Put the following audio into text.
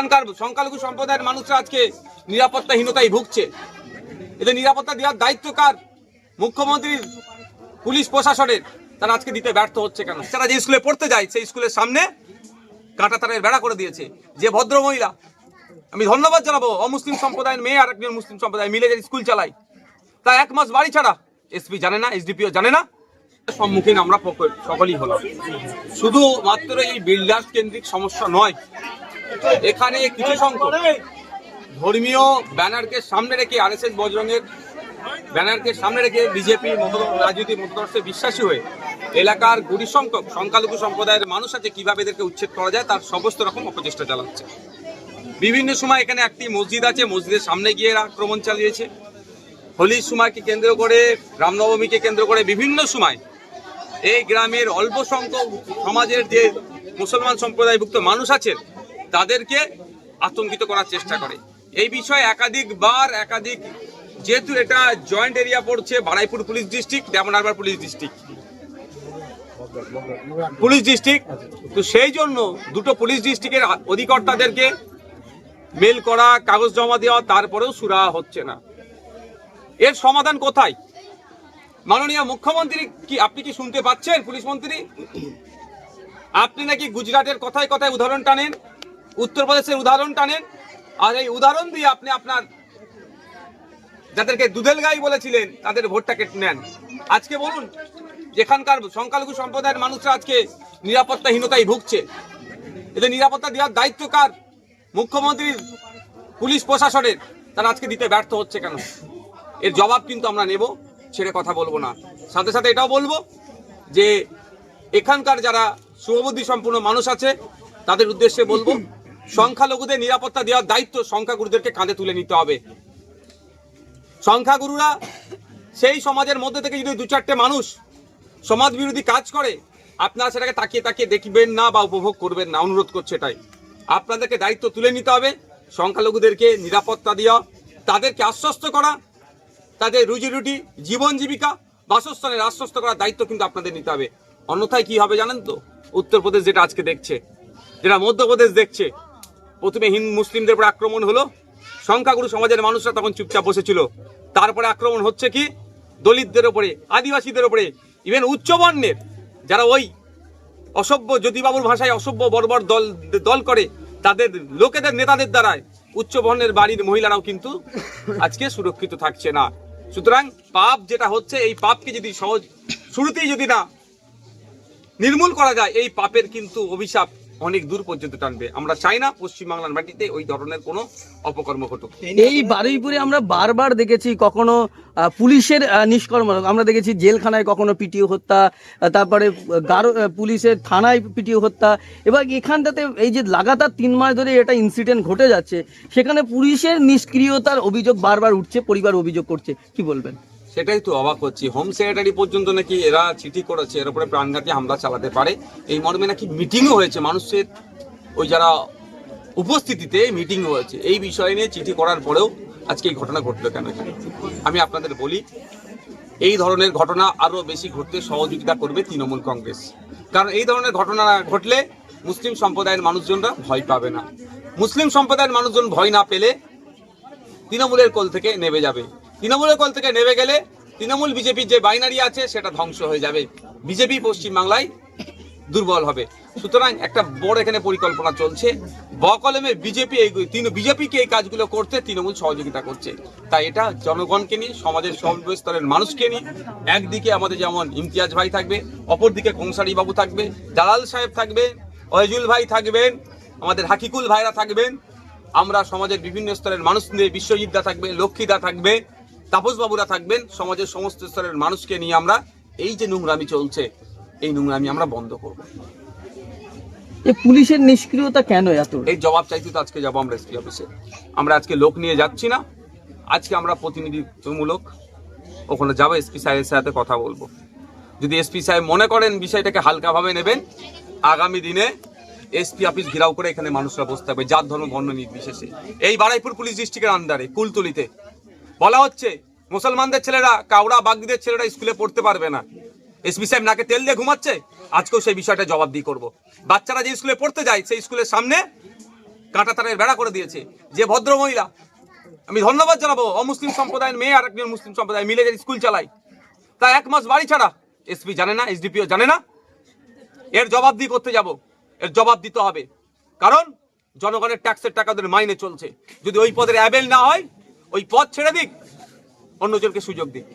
এখানকার সংখ্যালঘু সম্প্রদায়ের মানুষরা আজকে নিরাপত্তাহীনতায় ভুগছে। এদের নিরাপত্তা দেওয়ার দায়িত্ব কার? মুখ্যমন্ত্রীর, পুলিশ প্রশাসনের। তারা আজকে দিতে ব্যর্থ হচ্ছে কেন? তারা যে স্কুলে পড়তে যায় সেই স্কুলের সামনে কাঁটা তারের বেড়া করে দিয়েছে। যে ভদ্র মহিলা, আমি ধন্যবাদ জানাবো, অমুসলিম সম্প্রদায়ের মেয়ে আর একজন মুসলিম সম্প্রদায় মিলে যে স্কুল চালায়, তা 1 মাস বাড়ি ছাড়া। এসপি জানে না, এসডিপিও জানে না। সম্মুখীন আমরা সকলেই হলাম। শুধু মাত্র এই বিল্ডার্স কেন্দ্রিক সমস্যা নয়, এখানে কিছু সংখ্যক ধর্মীয় ব্যানারকে সামনে রেখে, আরএসএস বজরঙ্গের ব্যানারকে সামনে রেখে বিজেপি রাজনৈতিক মতদর্শে বিশ্বাসী হয়ে এলাকার গুড়ি সংখ্যক সংখ্যালঘু সম্প্রদায়ের মানুষ আছে, কিভাবে এদেরকে উচ্ছেদ করা যায় তার সমস্ত রকম অপচেষ্টা চালাচ্ছে। বিভিন্ন সময় এখানে একটি মসজিদ আছে, মসজিদের সামনে গিয়ে আক্রমণ চালিয়েছে। হোলির সময়কে কেন্দ্র করে, রামনবমীকে কেন্দ্র করে বিভিন্ন সময় এই গ্রামের অল্প সংখ্যক সমাজের যে মুসলমান সম্প্রদায়ভুক্ত মানুষ আছে তাদেরকে আতঙ্কিত করার চেষ্টা করে। এই বিষয়ে একাধিক যেহেতু এটা জয়েন্ট এরিয়া পড়ছে, Baruipur police district, Diamond Harbour police district, তো সেই জন্য দুটো পুলিশ ডিস্ট্রিক্টের অধিকর্তাদেরকে মেল করা, কাগজ জমা দেওয়া, তারপরেও সুরাহা হচ্ছে না। এর সমাধান কোথায়? মাননীয় মুখ্যমন্ত্রী কি আপনি কি শুনতে পাচ্ছেন? পুলিশ মন্ত্রী, আপনি নাকি গুজরাটের কথায় কথায় উদাহরণ টানেন, উত্তরপ্রদেশের উদাহরণ টানেন, আর এই উদাহরণ দিয়ে আপনি আপনার যাদেরকে দুধেল গাই বলেছিলেন তাদের ভোটটা কেটে নেন। আজকে বলুন, যেখানকার সংখ্যালঘু সম্প্রদায়ের মানুষরা আজকে নিরাপত্তাহীনতায় ভুগছে, এদের নিরাপত্তা দেওয়ার দায়িত্ব কার? মুখ্যমন্ত্রীর, পুলিশ প্রশাসনের। তারা আজকে দিতে ব্যর্থ হচ্ছে কেন? এর জবাব কিন্তু আমরা নেব, ছেড়ে কথা বলবো না। সাথে সাথে এটাও বলবো যে এখানকার যারা শুভবুদ্ধি সম্পূর্ণ মানুষ আছে তাদের উদ্দেশ্যে বলবো, সংখ্যালঘুদের নিরাপত্তা দেওয়ার দায়িত্ব সংখ্যাগুরুদেরকে কাঁধে তুলে নিতে হবে। সংখ্যাগুরুরা সেই সমাজের মধ্যে থেকে যদি 2-4টে মানুষ সমাজ বিরোধী কাজ করে, আপনারা সেটাকে তাকিয়ে দেখবেন না বা উপভোগ করবেন না। অনুরোধ করছে এটাই, আপনাদেরকে দায়িত্ব তুলে নিতে হবে। সংখ্যালঘুদেরকে নিরাপত্তা দেওয়া, তাদেরকে আশ্বস্ত করা, তাদের রুজি রুটি, জীবন জীবিকা, বাসস্থানের আশ্বস্ত করার দায়িত্ব কিন্তু আপনাদের নিতে হবে। অন্যথায় কি হবে জানেন তো? উত্তরপ্রদেশ যেটা আজকে দেখছে, যেটা মধ্যপ্রদেশ দেখছে, প্রথমে হিন্দু মুসলিমদের উপর আক্রমণ হলো, সংখ্যাগুরু সমাজের মানুষরা তখন চুপচাপ বসেছিল। তারপরে আক্রমণ হচ্ছে কি দলিতদের উপরে, আদিবাসীদের উপরে, ইভেন উচ্চবর্ণের যারা ওই অসভ্য, জ্যোতিবাবুর ভাষায় অসভ্য বর্বর দল করে, তাদের লোকেদের নেতাদের দ্বারায় উচ্চবর্ণের বাড়ির মহিলারাও কিন্তু আজকে সুরক্ষিত থাকছে না। সুতরাং পাপ যেটা হচ্ছে, এই পাপকে যদি শুরুতেই যদি না নির্মূল করা যায়, এই পাপের কিন্তু অভিশাপ অনেক দূর পর্যন্ত টানবে। আমরা চাই না পশ্চিমবাংলার মাটিতে ওই ধরনের কোনো অপকর্ম ঘটুক। এই বারুইপুরে আমরা বারবার দেখেছি কখনো পুলিশের নিষ্কর্ম, আমরা দেখেছি জেলখানায় কখনো পিটিও হত্যা, তারপরে পুলিশের থানায় পিটিও হত্যা, এবং এখানটাতে এই যে লাগাতার 3 মাস ধরে এটা ইনসিডেন্ট ঘটে যাচ্ছে, সেখানে পুলিশের নিষ্ক্রিয়তার অভিযোগ বারবার উঠছে, পরিবার অভিযোগ করছে, কি বলবেন? সেটাই তো অবাক হচ্ছি, হোম সেক্রেটারি পর্যন্ত নাকি এরা চিঠি করেছে, এর উপরে প্রাণঘাতী হামলা চালাতে পারে, এই মর্মে নাকি মিটিংও হয়েছে, মানুষের ওই যারা উপস্থিতিতে মিটিংও হয়েছে। এই বিষয় নিয়ে চিঠি করার পরেও আজকে এই ঘটনা ঘটলো কেন? আমি আপনাদের বলি, এই ধরনের ঘটনা আরো বেশি ঘটতে সহযোগিতা করবে তৃণমূল কংগ্রেস। কারণ এই ধরনের ঘটনা ঘটলে মুসলিম সম্প্রদায়ের মানুষজনরা ভয় পাবে না। মুসলিম সম্প্রদায়ের মানুষজন ভয় না পেলে তৃণমূলের কোল থেকে নেমে যাবে। তৃণমূলের কোল থেকে নেমে গেলে তৃণমূল বিজেপির যে বাইনারি আছে সেটা ধ্বংস হয়ে যাবে, বিজেপি পশ্চিমবাংলায় দুর্বল হবে। সুতরাং একটা বড় এখানে পরিকল্পনা চলছে, বকলমে বিজেপিকে এই কাজগুলো করতে তৃণমূল সহযোগিতা করছে। তাই এটা জনগণকে নিয়ে, সমাজের সর্বস্তরের মানুষকে নিয়ে, একদিকে আমাদের যেমন ইমতিয়াজ ভাই থাকবে, অপরদিকে কংসারী বাবু থাকবে, জালাল সাহেব থাকবে, ওয়াজুল ভাই থাকবেন, আমাদের হাকিকুল ভাইরা থাকবেন, আমরা সমাজের বিভিন্ন স্তরের মানুষ নিয়ে, বিশ্বজিৎদা থাকবে, লক্ষ্মীদা থাকবে, তাপসবাবুরা থাকবেন, সমাজের সমস্ত স্তরের মানুষকে নিয়ে আমরা এই যে নোংরামি চলছে, এই নোংরামি আমরা বন্ধ করব। পুলিশের নিষ্ক্রিয়তা কেন এত? এই জবাব চাইতে তো আজকে যাবো আমরা এসপি অফিসে। আমরা আজকে লোক নিয়ে যাচ্ছি না, আজকে আমরা প্রতিনিধিত্বমূলক ওখানে যাবো, এসপি সাহেবের সাথে কথা বলবো। যদি এসপি সাহেব মনে করেন বিষয়টাকে হালকাভাবে নেবেন, আগামী দিনে এসপি অফিস ঘেরাও করে এখানে মানুষরা বসতে হবে, জাত ধর্ম বর্ণ নির্বিশেষে। এই বারুইপুর পুলিশ ডিস্ট্রিক্টের আন্ডারে কুলতলিতে বলা হচ্ছে মুসলমানদের ছেলেরা, কাউড়া বাগদিদের ছেলেরা স্কুলে পড়তে পারবে না। এসপি সাহেব নাকে তেল দিয়ে ঘুমাচ্ছে, আজকেও সেই বিষয়টা জবাবদিহি করব। বাচ্চারা যে স্কুলে পড়তে যায় সেই স্কুলের সামনে কাঁটাতারের বেড়া করে দিয়েছে। যে ভদ্র মহিলা, আমি ধন্যবাদ জানাবো অমুসলিম সম্প্রদায়ের মেয়ে আর একজন মুসলিম সম্প্রদায় মিলে যে স্কুল চালায়, তা 1 মাস বাড়ি ছাড়া, এসপি জানে না, এসডিপিও জানে না। এর জবাবদিহি করতে যাব, এর জবাব দিতে হবে, কারণ জনগণের ট্যাক্সের টাকা ওদের মাইনে চলছে। যদি ওই পদের অ্যাবেল না হয়, ওই পদ ছেড়ে দিক, অন্যজনকে সুযোগ দিক।